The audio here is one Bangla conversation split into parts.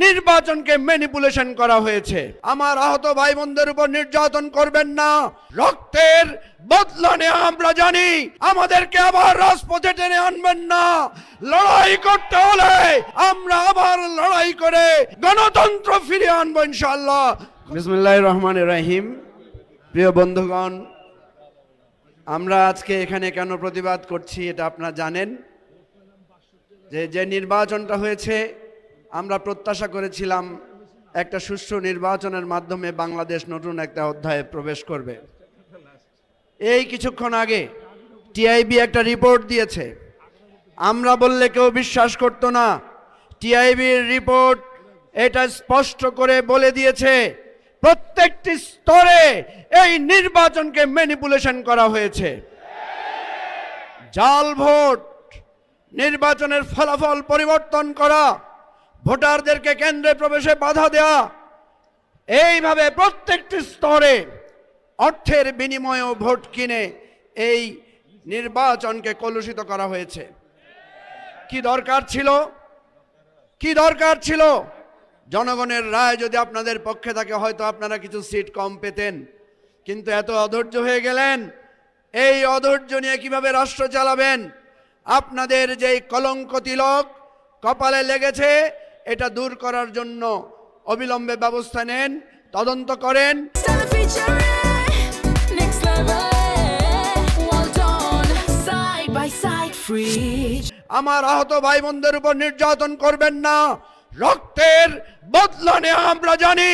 নির্বাচনকে ম্যানিপুলেশন করা হয়েছে। আমার আহত ভাই বোনদের উপর নির্যাতন করবেন না। রক্তের বদলা নেওয়া আমরা জানি, আমাদেরকে আবার রাজপথে টেনে আনবেন না। লড়াই করতে হলে আমরা আবার লড়াই করে গণতন্ত্র ফিরিয়ে আনবো ইনশাআল্লাহ। বিসমিল্লাহির রহমানির রহিম। প্রিয় বন্ধুগণ, আমরা আজকে এখানে কেন প্রতিবাদ করছি এটা আপনারা জানেন। যে নির্বাচনটা হয়েছে, আমরা প্রত্যাশা করেছিলাম একটা সুষ্ঠু নির্বাচনের মাধ্যমে বাংলাদেশ নতুন একটা অধ্যায়ে প্রবেশ করবে। এই কিছুক্ষণ আগে টিআইবি একটা রিপোর্ট দিয়েছে, আমরা বললে কেউ বিশ্বাস করতো না। টিআইবির রিপোর্ট এটা স্পষ্ট করে বলে দিয়েছে প্রত্যেকটি স্তরে এই নির্বাচনকে ম্যানিপুলেশন করা হয়েছে। জাল ভোট, নির্বাচনের ফলাফল পরিবর্তন করা, ভোটারদেরকে কেন্দ্রে প্রবেশে বাধা দেওয়া, এইভাবে প্রত্যেকটি স্তরে অর্থের বিনিময়েও ভোট কিনে এই নির্বাচনকে কলুষিত করা হয়েছে। কি দরকার ছিল? কি দরকার ছিল? জনগণের রায় যদি আপনাদের পক্ষে থাকে হয়তো আপনারা কিছু সিট কম পেতেন, কিন্তু এত অধৈর্য হয়ে গেলেন। এই অধৈর্য নিয়ে কিভাবে রাষ্ট্র চালাবেন? আপনাদের যেই কলঙ্ক তিলক কপালে লেগেছে, এটা দূর করার জন্য অবিলম্বে ব্যবস্থা নেন, তদন্ত করেন। আমার আহত ভাই বোনদের উপর নির্যাতন করবেন না। রক্তের বদলা নেওয়া আমরা জানি,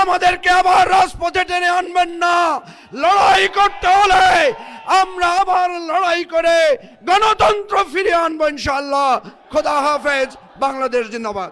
আমাদেরকে আবার রাজপথে টেনে আনবেন না। লড়াই করতে হলে আমরা আবার লড়াই করে গণতন্ত্র ফিরিয়ে আনবো ইনশাআল্লাহ। খোদা হাফেজ। বাংলাদেশ জিন্দাবাদ।